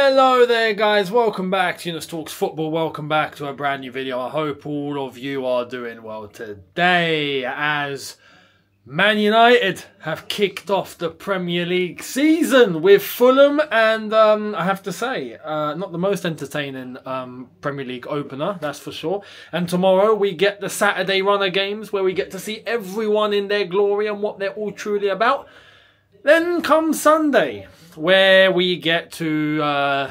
Hello there guys, welcome back to Younes Talks Football, welcome back to a brand new video. I hope all of you are doing well today as Man United have kicked off the Premier League season with Fulham and I have to say, not the most entertaining Premier League opener, that's for sure. And tomorrow we get the Saturday run of games where we get to see everyone in their glory and what they're all truly about. Then comes Sunday, where we get to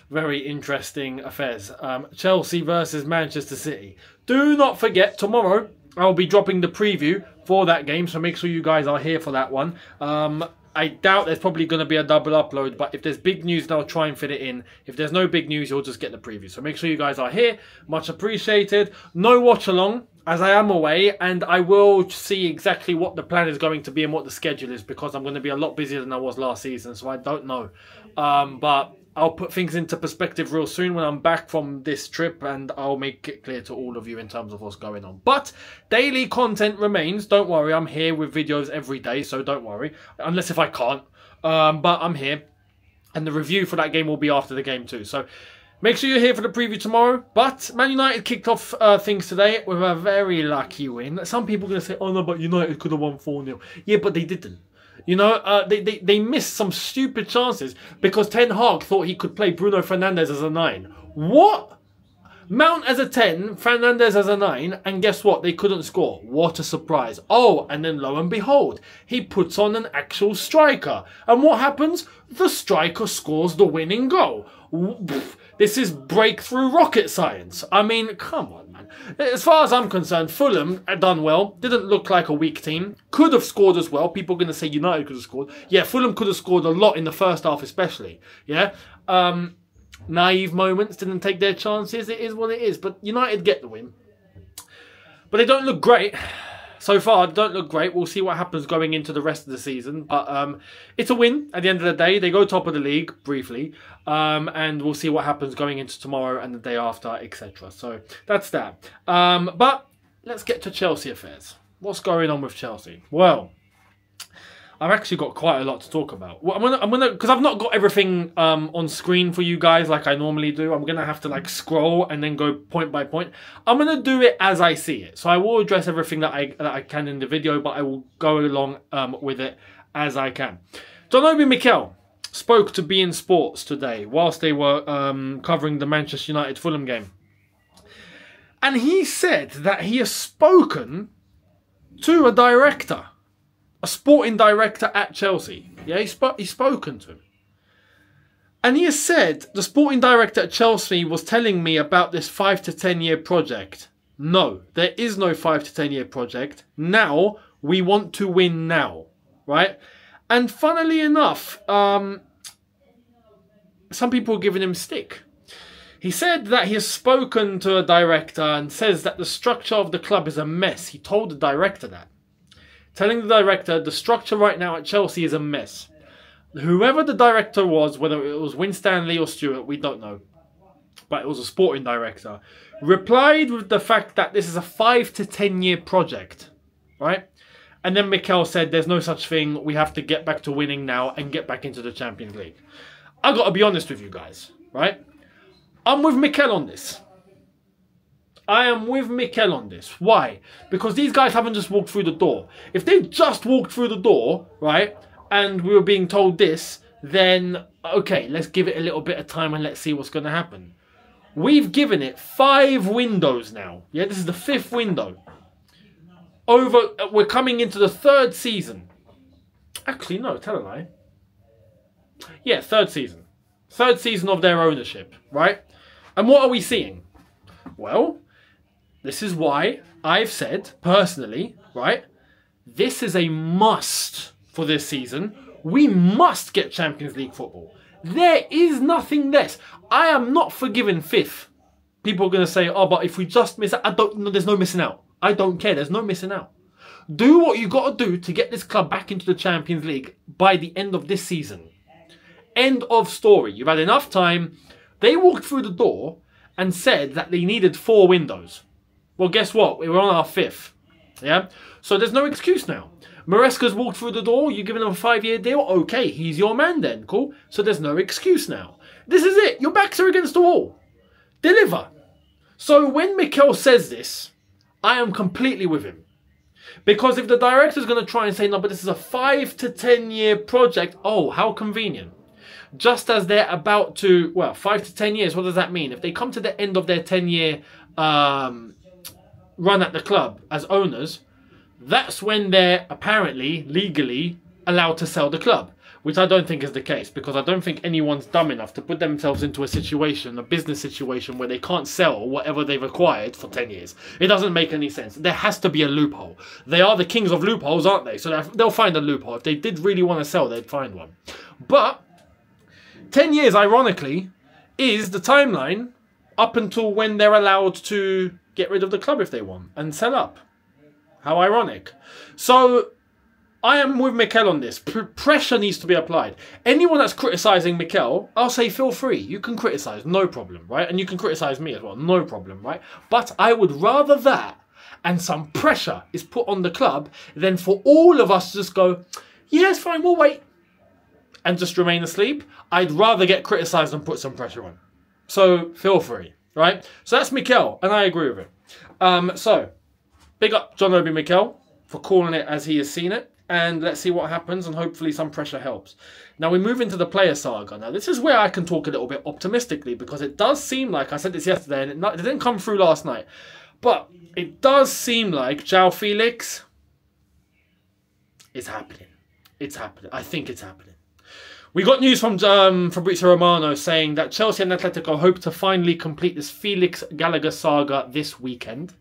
very interesting affairs. Chelsea versus Manchester City. Do not forget, tomorrow I'll be dropping the preview for that game, so make sure you guys are here for that one. I doubt there's probably going to be a double upload, but if there's big news, then I'll try and fit it in. If there's no big news, you'll just get the preview. So make sure you guys are here. Much appreciated. No watch along, as I am away, and I will see exactly what the plan is going to be and what the schedule is, because I'm going to be a lot busier than I was last season, so I don't know. But I'll put things into perspective real soon when I'm back from this trip, and I'll make it clear to all of you in terms of what's going on. But daily content remains. Don't worry, I'm here with videos every day, so don't worry. Unless if I can't. But I'm here. And the review for that game will be after the game too. So make sure you're here for the preview tomorrow. But Man United kicked off things today with a very lucky win. Some people are going to say, oh no, but United could have won 4-0. Yeah, but they didn't. You know, they missed some stupid chances because Ten Hag thought he could play Bruno Fernandes as a 9. What? Mount as a 10, Fernandes as a 9, and guess what? They couldn't score. What a surprise. Oh, and then lo and behold, he puts on an actual striker. And what happens? The striker scores the winning goal. This is breakthrough rocket science. I mean, come on, man. As far as I'm concerned, Fulham had done well. Didn't look like a weak team. Could have scored as well. People are going to say United could have scored. Yeah, Fulham could have scored a lot in the first half especially. Yeah. Naive moments, didn't take their chances. It is what it is. But United get the win. But they don't look great. So far, don't look great. We'll see what happens going into the rest of the season. But it's a win at the end of the day. They go top of the league, briefly. And we'll see what happens going into tomorrow and the day after, etc. So that's that. But let's get to Chelsea affairs. What's going on with Chelsea? Well, I've actually got quite a lot to talk about. Well, I'm gonna, because I've not got everything on screen for you guys like I normally do. I'm gonna have to like scroll and then go point by point. I'm gonna do it as I see it. So I will address everything that I can in the video, but I will go along with it as I can. John Obi Mikel spoke to beIN Sports today whilst they were covering the Manchester United Fulham game, and he said that he has spoken to a director. A sporting director at Chelsea. Yeah, he's spoken to him. And he has said, the sporting director at Chelsea was telling me about this 5 to 10 year project. No, there is no 5 to 10 year project. Now, we want to win now. Right? And funnily enough, some people are giving him stick. He said that he has spoken to a director and says that the structure of the club is a mess. He told the director that. Telling the director, the structure right now at Chelsea is a mess. Whoever the director was, whether it was Winstanley or Stewart, we don't know. But it was a sporting director. Replied with the fact that this is a 5 to 10 year project. Right? And then Mikel said, there's no such thing. We have to get back to winning now and get back into the Champions League. I've got to be honest with you guys. Right? I'm with Mikel on this. I am with Mikel on this. Why? Because these guys haven't just walked through the door. If they just walked through the door, right, and we were being told this, then, okay, let's give it a little bit of time and let's see what's going to happen. We've given it 5 windows now. Yeah, this is the 5th window. We're coming into the 3rd season. Actually, no, tell a lie. Yeah, 3rd season. 3rd season of their ownership, right? And what are we seeing? Well, this is why I've said, personally, right, this is a must for this season. We must get Champions League football. There is nothing less. I am not forgiving 5th. People are going to say, oh, but if we just miss out, there's no missing out. I don't care. There's no missing out. Do what you got to do to get this club back into the Champions League by the end of this season. End of story. You've had enough time. They walked through the door and said that they needed 4 windows. Well, guess what? We were on our 5th. Yeah? So there's no excuse now. Maresca's walked through the door, you're giving him a 5-year deal, okay, he's your man then, cool. So there's no excuse now. This is it, your backs are against the wall. Deliver. So when Mikel says this, I am completely with him. Because if the director's going to try and say, no, but this is a 5 to 10 year project, oh, how convenient. Just as they're about to, well, 5 to 10 years, what does that mean? If they come to the end of their 10-year run at the club as owners, that's when they're apparently, legally, allowed to sell the club. Which I don't think is the case, because I don't think anyone's dumb enough to put themselves into a situation, a business situation, where they can't sell whatever they've acquired for 10 years. It doesn't make any sense. There has to be a loophole. They are the kings of loopholes, aren't they? So they'll find a loophole. If they did really want to sell, they'd find one. But 10 years, ironically, is the timeline up until when they're allowed to get rid of the club if they want and sell up. How ironic. So I am with Mikel on this. Pressure needs to be applied. Anyone that's criticising Mikel, I'll say feel free. You can criticise, no problem, right? And you can criticise me as well, no problem, right? But I would rather that and some pressure is put on the club than for all of us to just go, yeah, it's fine, we'll wait, and just remain asleep. I'd rather get criticised and put some pressure on. So feel free, right? So that's Mikel, and I agree with it. So big up John Obi Mikel for calling it as he has seen it. And let's see what happens, and hopefully some pressure helps. Now we move into the player saga. Now this is where I can talk a little bit optimistically, because it does seem like, I said this yesterday and it didn't come through last night, but it does seem like Joao Felix is happening. It's happening. I think it's happening. We got news from Fabrizio Romano saying that Chelsea and Atletico hope to finally complete this Felix Gallagher saga this weekend.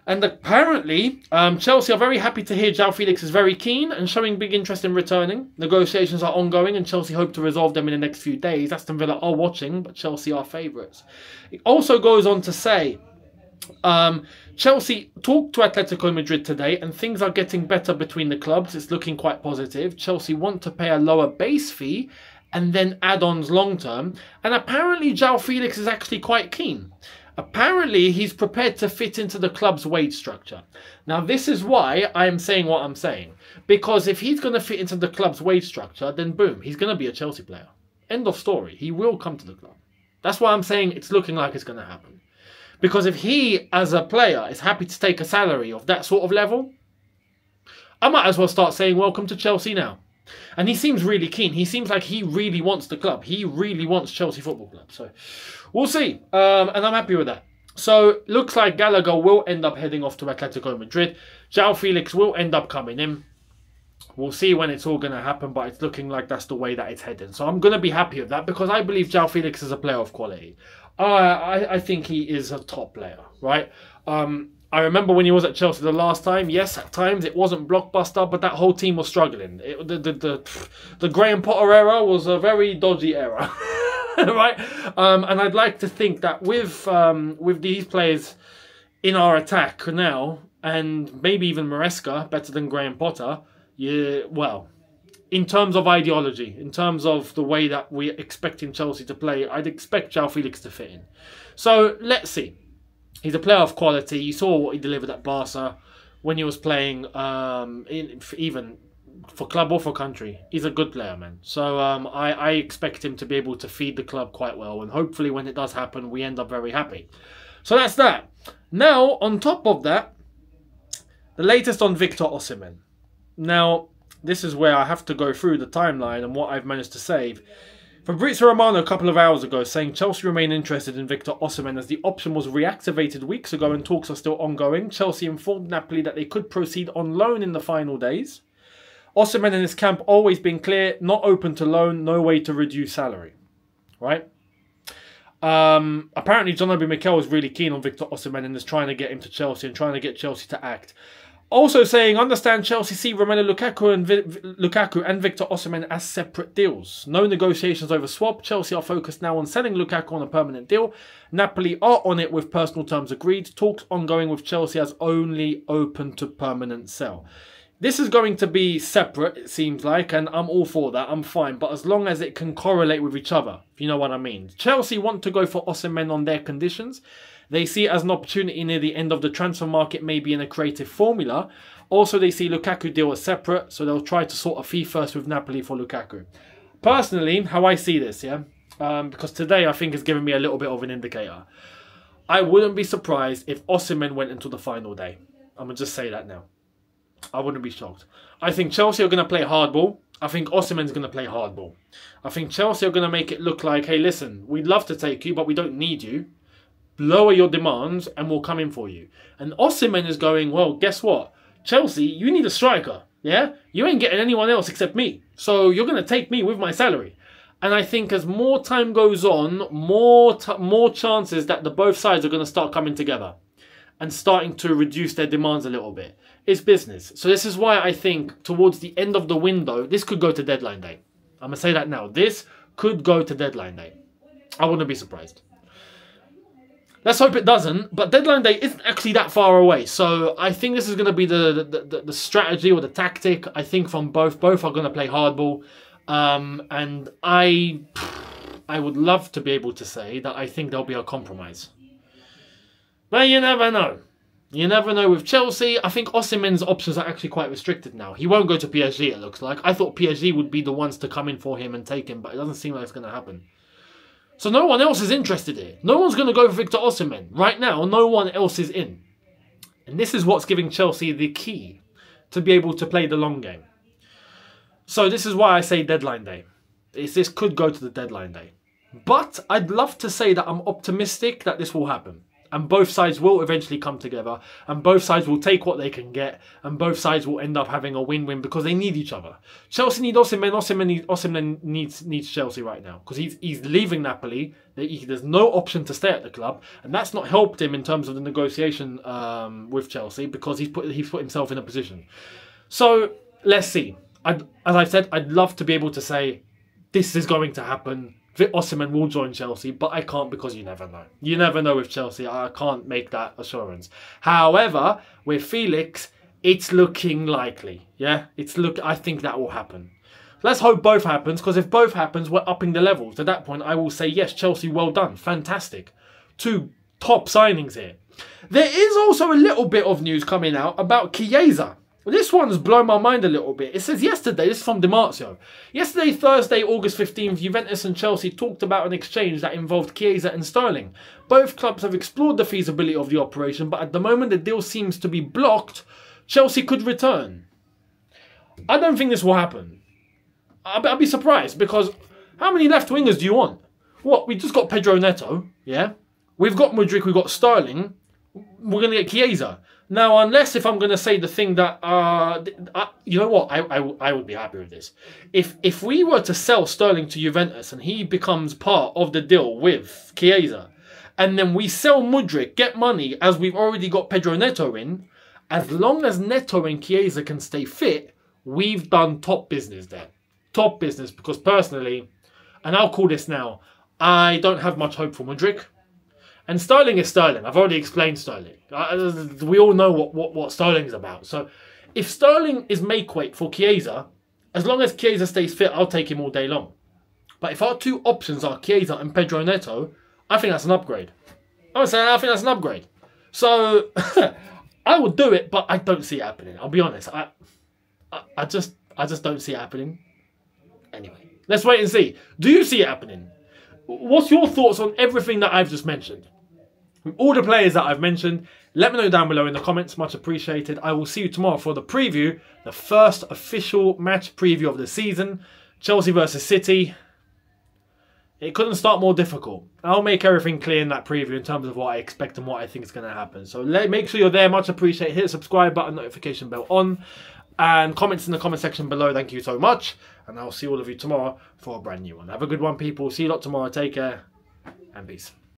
And apparently, Chelsea are very happy to hear Joao Felix is very keen and showing big interest in returning. Negotiations are ongoing and Chelsea hope to resolve them in the next few days. Aston Villa are watching, but Chelsea are favourites. It also goes on to say, Chelsea talked to Atletico Madrid today and things are getting better between the clubs. It's looking quite positive. Chelsea want to pay a lower base fee and then add-ons long-term. And apparently, Joao Felix is actually quite keen. Apparently, he's prepared to fit into the club's wage structure. Now, this is why I'm saying what I'm saying. Because if he's going to fit into the club's wage structure, then boom, he's going to be a Chelsea player. End of story. He will come to the club. That's why I'm saying it's looking like it's going to happen. Because if he, as a player, is happy to take a salary of that sort of level, I might as well start saying, welcome to Chelsea now. And he seems really keen. He seems like he really wants the club. He really wants Chelsea Football Club. So we'll see. And I'm happy with that. So looks like Gallagher will end up heading off to Atletico Madrid. Joao Felix will end up coming in. We'll see when it's all going to happen, but it's looking like that's the way that it's heading. So I'm going to be happy with that because I believe Joao Felix is a player of quality. I think he is a top player, right? I remember when he was at Chelsea the last time. Yes, at times it wasn't blockbuster, but that whole team was struggling. The Graham Potter era was a very dodgy era, right? And I'd like to think that with these players in our attack now, and maybe even Maresca better than Graham Potter, yeah, well, in terms of ideology, in terms of the way that we're expecting Chelsea to play, I'd expect Joao Felix to fit in. So let's see. He's a player of quality. You saw what he delivered at Barca when he was playing, even for club or for country. He's a good player, man. So I expect him to be able to feed the club quite well. And hopefully when it does happen, we end up very happy. So that's that. Now, on top of that, the latest on Victor Osimhen. Now, this is where I have to go through the timeline and what I've managed to save. Fabrizio Romano a couple of hours ago saying Chelsea remain interested in Victor Osimhen as the option was reactivated weeks ago and talks are still ongoing. Chelsea informed Napoli that they could proceed on loan in the final days. Osimhen and his camp always been clear, not open to loan, no way to reduce salary. Right? Apparently John Obi Mikel is really keen on Victor Osimhen and is trying to get him to Chelsea and trying to get Chelsea to act. Also saying, understand Chelsea see Romelu Lukaku and Victor Osimhen as separate deals. No negotiations over swap. Chelsea are focused now on selling Lukaku on a permanent deal. Napoli are on it with personal terms agreed. Talks ongoing with Chelsea as only open to permanent sell. This is going to be separate, it seems like, and I'm all for that. I'm fine, but as long as it can correlate with each other, if you know what I mean. Chelsea want to go for Osimhen on their conditions. They see it as an opportunity near the end of the transfer market, maybe in a creative formula. Also, they see Lukaku deal as separate, so they'll try to sort a fee first with Napoli for Lukaku. Personally, how I see this, because today I think has given me a little bit of an indicator. I wouldn't be surprised if Osimhen went into the final day. I'm going to just say that now. I wouldn't be shocked. I think Chelsea are going to play hardball. I think Osimhen's going to play hardball. I think Chelsea are going to make it look like, hey, listen, we'd love to take you, but we don't need you. Lower your demands and we'll come in for you. And Osimhen is going, well, guess what? Chelsea, you need a striker, yeah? You ain't getting anyone else except me. So you're going to take me with my salary. And I think as more time goes on, more chances that the both sides are going to start coming together and starting to reduce their demands a little bit. It's business. So this is why I think towards the end of the window, this could go to deadline day. I'm going to say that now. This could go to deadline day. I wouldn't be surprised. Let's hope it doesn't, but deadline day isn't actually that far away. So I think this is going to be the strategy or the tactic. I think from both. Both are going to play hardball. And I would love to be able to say that I think there'll be a compromise. But you never know. You never know with Chelsea. I think Osimhen's options are actually quite restricted now. He won't go to PSG, it looks like. I thought PSG would be the ones to come in for him and take him, but it doesn't seem like it's going to happen. So no one else is interested here. No one's going to go for Victor Osimhen. Right now, no one else is in. And this is what's giving Chelsea the key to be able to play the long game. So this is why I say deadline day. This could go to the deadline day. But I'd love to say that I'm optimistic that this will happen. And both sides will eventually come together. And both sides will take what they can get. And both sides will end up having a win-win because they need each other. Chelsea need Osimhen. Osimhen needs Chelsea right now. Because he's leaving Napoli. There's no option to stay at the club. And that's not helped him in terms of the negotiation with Chelsea. Because he's put himself in a position. So let's see. As I said, I'd love to be able to say this is going to happen. Osimhen will join Chelsea, but I can't because you never know. You never know with Chelsea. I can't make that assurance. However, with Felix, it's looking likely. Yeah, I think that will happen. Let's hope both happens, because if both happens, we're upping the levels. At that point, I will say, yes, Chelsea, well done. Fantastic. 2 top signings here. There is also a little bit of news coming out about Chiesa. This one's blown my mind a little bit. It says yesterday, this is from DiMarzio. Yesterday, Thursday, August 15th, Juventus and Chelsea talked about an exchange that involved Chiesa and Sterling. Both clubs have explored the feasibility of the operation, but at the moment the deal seems to be blocked. Chelsea could return. I don't think this will happen. I'll be surprised, because how many left wingers do you want? What, we just got Pedro Neto, yeah? We've got Mudryk, we've got Sterling. We're going to get Chiesa. Now, unless if I'm going to say the thing that, you know what, I would be happy with this. If we were to sell Sterling to Juventus and he becomes part of the deal with Chiesa, and then we sell Mudryk, get money, as we've already got Pedro Neto in, as long as Neto and Chiesa can stay fit, we've done top business there. Top business, because personally, and I'll call this now, I don't have much hope for Mudryk. And Sterling is Sterling. I've already explained Sterling. We all know what Sterling's about. So if Sterling is make weight for Chiesa, as long as Chiesa stays fit, I'll take him all day long. But if our 2 options are Chiesa and Pedro Neto, I think that's an upgrade. I think that's an upgrade. So I would do it, but I don't see it happening. I'll be honest. I just don't see it happening. Anyway, let's wait and see. Do you see it happening? What's your thoughts on everything that I've just mentioned? All the players that I've mentioned, let me know down below in the comments. Much appreciated. I will see you tomorrow for the preview, the first official match preview of the season. Chelsea versus City. It couldn't start more difficult. I'll make everything clear in that preview in terms of what I expect and what I think is going to happen. So make sure you're there. Much appreciated. Hit the subscribe button, notification bell on. And comments in the comment section below. Thank you so much. And I'll see all of you tomorrow for a brand new one. Have a good one, people. See you lot tomorrow. Take care. And peace.